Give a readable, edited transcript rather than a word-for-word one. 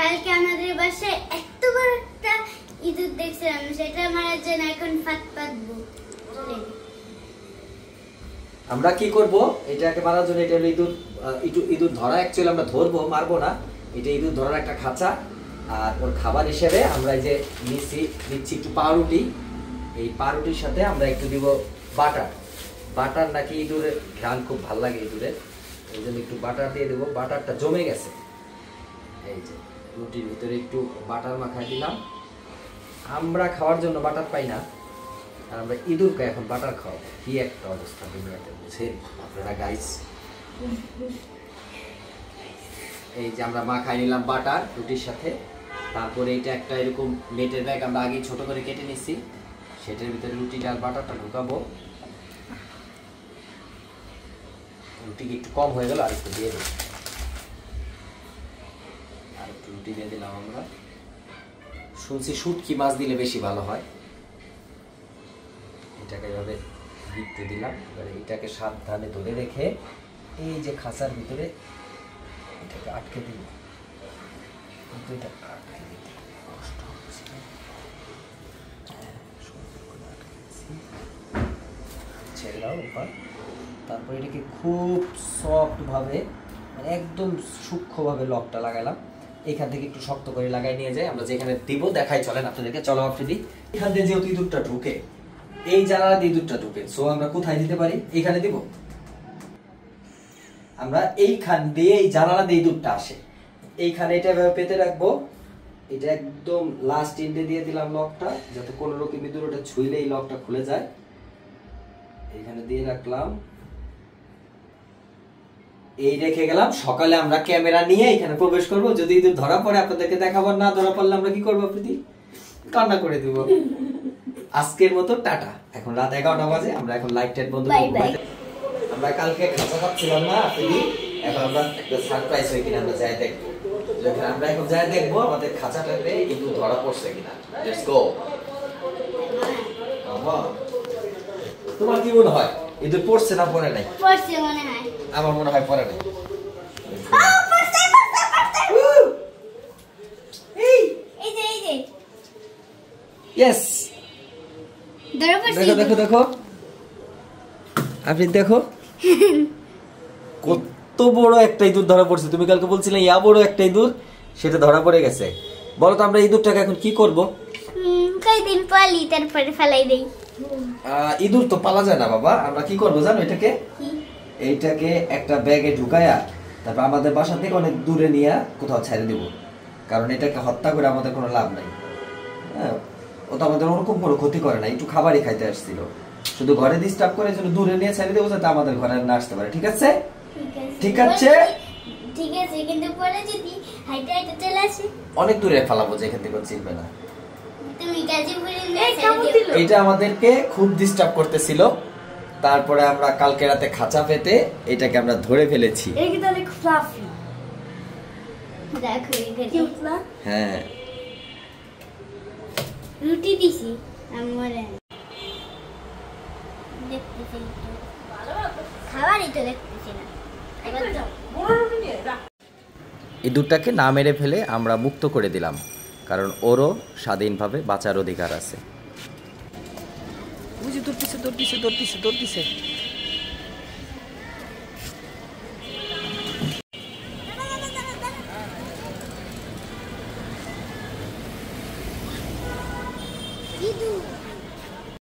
কালকে আমাদের বাসায় এত বড় একটা ইঁদুর দেখছিলাম, সেটা মারার জন্য এখন ফাঁদ পাতবো। আমরা কি করব এটাকে মারার জন্য? এটা হলো ইঁদুর ধরা, অ্যাকচুয়ালি আমরা ধরবো, মারবো না। এটা ইঁদুর ধরার একটা খাঁচা। আর ওর খাবার হিসেবে আমরা এই যে নিচ্ছি একটু পাউরুটি। এই পাউরুটির সাথে আমরা একটু দিব বাটার নাকি ইঁদুরের ঘ্রাণ খুব ভালো লাগে ইঁদুরের, এই জন্য একটু বাটার দিয়ে দেবো। বাটারটা জমে গেছে, এই যে রুটির ভিতরে একটু বাটার মাখাই দিলাম। আমরা খাওয়ার জন্য বাটার পাই না, আর আমরা ইঁদুরকে এখন বাটার খাওয়াবো। কি একটা অবস্থা দুনিয়াতে, বুঝছেন আপনারা গাইস? এই যে আমরা মাখাই নিলাম বাটার রুটির সাথে। তারপরে এটা একটা এরকম নেটের ব্যাগ আমরা আগে ছোট করে কেটে নিচ্ছি, সেটার ভিতরে রুটিটা আর বাটারটা ঢুকাবো। রুটি একটু কম হয়ে গেল, আর একটু দিয়ে দেবো। আর একটু রুটি দিয়ে দিলাম আমরা। শুনছি শুটকি মাছ দিলে বেশি ভালো হয়। এটাকে এভাবে দিতে দিলাম। এবারে এটাকে সাবধানে ধরে রেখে এই যে খাঁচার ভিতরে এটাকে আটকে দিল। কিন্তু এটা আটকে দিতে কষ্ট হচ্ছে, ছেড়ে দাও এবার। তারপর এটাকে খুব সফট ভাবে, মানে একদম সূক্ষ্মভাবে লকটা লাগালাম। এখান থেকে একটু শক্ত করে লাগাই নিয়ে যায়, আমরা যেখানে দিব দেখাই, চলেন আপনাদেরকে। চলো আপনি এখান থেকে যেহেতু ইঁদুরটা ঢুকে, এই জানালা দিয়ে ইঁদুরটা ঢুকে, সো আমরা কোথায় দিতে পারি? এইখানে দিব। আমরা এইখান দিয়ে, এই জানালা দিয়ে ইঁদুরটা আসে, এইখানে এটা এভাবে পেতে রাখবো। এটা একদম লাস্ট এন্ডে দিয়ে দিলাম লকটা, যাতে কোনো রকম ইঁদুর ওটা ছুঁইলে এই লকটা খুলে যায়। এইখানে দিয়ে রাখলাম, এই রেখে গেলাম। সকালে আমরা ক্যামেরা নিয়ে এখানে প্রবেশ করব। যদি ইঁদুর ধরা পড়ে আপনাদেরকে দেখাবো, না ধরা পড়লে আমরা কি করবো? প্রীতি কান্না করে দিব। আজকের মতো টাটা। এখন রাত 11টা বাজে, আমরা এখন লাইট টাইট বন্ধ করব। আমরা কালকে খাঁচা খাচ্ছিলাম না প্রীতি, এখন আমরা একটা সারপ্রাইজ হয় কিনা আমরা যাই দেখবো। যখন আমরা এখন যাই দেখবো আমাদের খাঁচাটাতে ইঁদুর ধরা পড়ছে কিনা। Let's go. তোমার কি মনে হয় ইঁদুর পড়ছে না পড়ে নাই? পড়ছে মনে হয়। আমার মনে হয় পড়ে নাই। ইয়েস, দেখো দেখো দেখো, আপনি দেখো কত বড় একটা ইঁদুর ধরা পড়ছে। তুমি কালকে বলছিলে ইয়া বড় একটা ইঁদুর, সেটা ধরা পড়ে গেছে। বলো তো আমরা ইঁদুরটাকে এখন কি করব? কয়দিন পালি, তারপরে ফেলাই দেই। ইঁদুর তো পালা যায় না বাবা। আমরা কি করব জানো? এইটাকে একটা ব্যাগে ঢুকায়া তারপর আমাদের বাসা থেকে অনেক দূরে নিয়ে কোথাও ছেড়ে দিব। কারণ এটাকে হত্যা করে আমাদের কোনো লাভ নাই। হ্যাঁ, ও তো আমাদের ওরকম কোনো ক্ষতি করে না, একটু খাবারই খাইতে আসছিল, শুধু ঘরে ডিস্টার্ব করে, জন্য দূরে নিয়ে ছেড়ে দেবো যাতে আমাদের ঘরে না আসতে পারে। ঠিক আছে? ঠিক আছে, ঠিক আছে। কিন্তু পরে যদি হাইটে হাইটে চলে আসে, অনেক দূরে ফালাবো যেখান থেকে চিনবে না। তুমি গাজীপুরে এটা আমাদেরকে খুব ডিস্টার্ব করতেছিল। তারপরে আমরা কালকে রাতে খাঁচা পেতে এটাকে আমরা ধরে ফেলেছি। এটা তো অনেক ফ্লাফি, দেখো কিউট না? হ্যাঁ, রুটি দিছি আমরে দেখতেছি, খাবারই তো দেখতেছি না। ইঁদুরটাকে না মেরে ফেলে আমরা মুক্ত করে দিলাম, কারণ ওরও স্বাধীনভাবে বাঁচার অধিকার আছে। বুঝি দৌড়তেছে দৌড়তেছে দৌড়তেছে দৌড়তেছে। ইঁদুর